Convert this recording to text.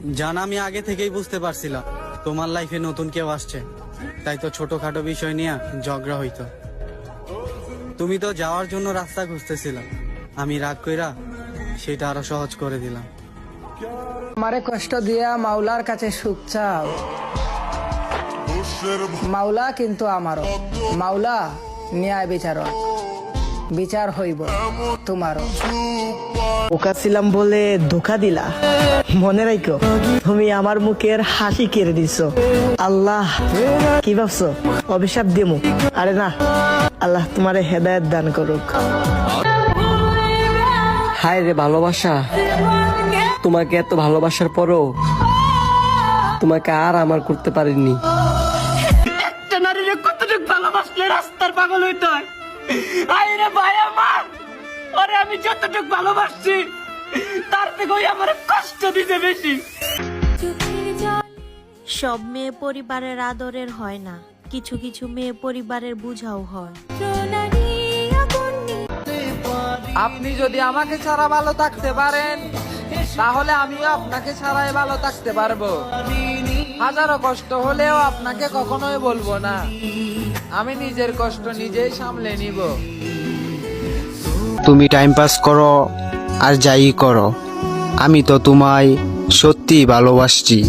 জান, আমি আগে থেকেই বুঝতে পারছিলাম তোমার লাইফে নতুন কেউ আসছে, তাই তো ছোটখাটো বিষয় নিয়ে ঝগড়া হইতো। তুমি তো যাওয়ার জন্য রাস্তা খুঁজতেছিল, আমি রাগ কইরা সেটা আরো সহজ করে দিলাম। আমারে কষ্ট দিয়া মাওলার কাছে সুখ চাও, মাওলা কিন্তু আমারও। মাওলা ন্যায় বিচারক, বিচার হইব তোমারও। ওকা ছিলাম বলে ধোকা দিলা, মনে রাখো তুমি আমার মুখের হাসি কেড়ে দিছো। আল্লাহ কি ভাবছো অভিশাপ দিমু? আরে না, আল্লাহ তোমারে হেদায়েত দান করুক। হায় রে ভালোবাসা, তোমাকে এত ভালোবাসার পরও তোমাকে আর আমার করতে পারিনি। একটা নারীরে কতটুকু ভালোবাসলে রাস্তার পাগল হইতে হয়। আইরে ভাই আমার, ওরে আমি যতটুকু ভালোবাসছি তার থেকে আমার কষ্ট দিতে বেশি। সব মেয়ে পরিবারের আদরের হয় না, কিছু কিছু মেয়ে পরিবারের বুঝাও হয়। আপনি যদি আমাকে ছাড়া ভালো থাকতে পারেন, তাহলে আমিও আপনাকে ছাড়াই ভালো থাকতে পারবো। হাজারো কষ্ট হলেও আপনাকে কখনোই বলবো না, আমি নিজের কষ্ট নিজেই সামলে নিব। তুমি টাইম পাস করো আর যাই করো, আমি তো তোমায় সত্যি ভালোবাসছি।